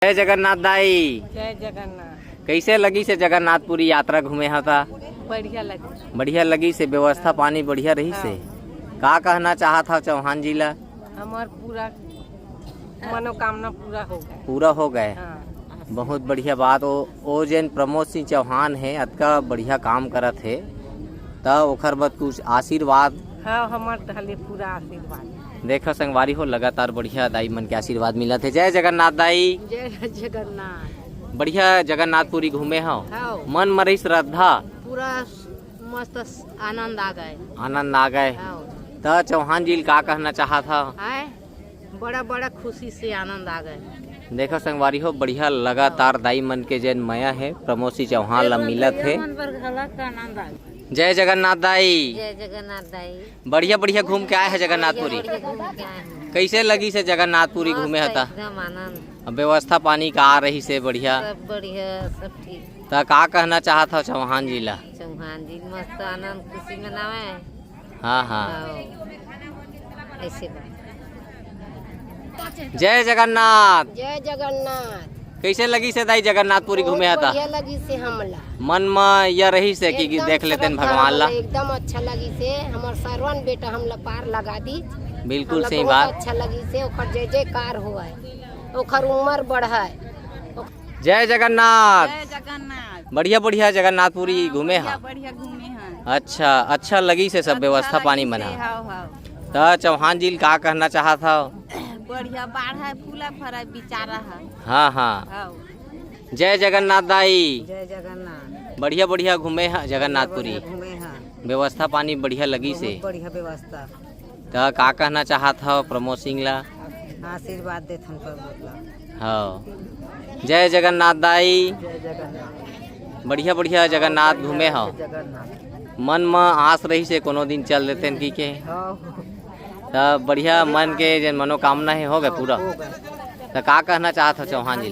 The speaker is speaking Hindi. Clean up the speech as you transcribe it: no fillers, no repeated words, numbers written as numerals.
जय जगन्नाथ दाई। जय जगन्नाथ। कैसे लगी से जगन्नाथपुरी यात्रा घूमे हा था? बढ़िया लगी। बढ़िया लगी से व्यवस्था पानी बढ़िया रही से। का कहना चाहा था चौहान जी ला? हमार पूरा मनोकामना पूरा हो गया। पूरा हो गए। हाँ। बहुत बढ़िया बात। ओ जैन प्रमोद सिंह चौहान है अतका बढ़िया काम करत है तब ओखर बाद कुछ आशीर्वाद। हाँ हमार धले पूरा आशीर्वाद। देखो संगवारी हो लगातार बढ़िया दाई मन के आशीर्वाद मिला थे। जय जगन्नाथ दाई। जय जगन्नाथ। बढ़िया जगन्नाथपुरी घूमे हो? हाँ। मन मरी श्रद्धा पूरा मस्त आनंद आ गए। आनंद आ गए। हाँ। तो चौहान जी का कहना चाहा था? आए बड़ा बड़ा खुशी से आनंद आ गए। देखो संगवारी हो बढ़िया लगातार दाई मन के जैन माया है प्रमोद सिंह चौहान ला मिलत है। जय जगन्नाथ दाई। जय जगन्नाथ दाई। बढ़िया बढ़िया घूम के आए हैं जगन्नाथपुरी। कैसे लगी से जगन्नाथपुरी घूमे हता? एकदम आनंद। व्यवस्था पानी का आ रही से बढ़िया। सब बढ़िया सब ठीक। तो का कहना चाहा था चौहान जी ला? चौहान जी मस्त आनंद खुशी मनावे। हाँ हाँ। ऐसे बात। जय जगन्नाथ। जय जगन्नाथ। कैसे लगी से दाई जगन्नाथपुरी घूमे हता? बढ़िया लगी से हमला। मन में यह रही से कि देख लेते हैं भगवान ला। एकदम अच्छा लगी से हमर सरवन बेटा हमला पार लगा दी। बिल्कुल सही बहुत बात। अच्छा लगी से ओखर जय जयकार हुआ है ओखर उम्र बढ़ाए। जय जगन्नाथ। जय जगन्नाथ। बढ़िया बढ़िया जगन्नाथपुरी घूमे हा? बढ़िया घूमे हैं। अच्छा अच्छा लगी से सब व्यवस्था पानी बना। तो चौहान जी का कहना चाहा था? बढ़िया बाढ़ है फूला फरा बिचारा है। हाँ हाँ। जय जगन्नाथ दाई। जय जगन्नाथ। बढ़िया बढ़िया घूमे हा जगन्नाथपुरी। घूमे हैं। व्यवस्था पानी बढ़िया लगी से। बढ़िया व्यवस्था। तो का कहना चाहा था प्रमोद सिंह ला? आशीर्वाद देथन पर। हाँ। जय जगन्नाथ दाई। जय जगन्नाथ। बढ़िया बढ़िया जगन्नाथ घूमे हो? जगन्नाथ। मन में आस रही से कोनो दिन चल देते की के? तब बढ़िया मन के जन मनोकामना है हो गए पूरा। तो का कहना चाहत हो चौहान जी?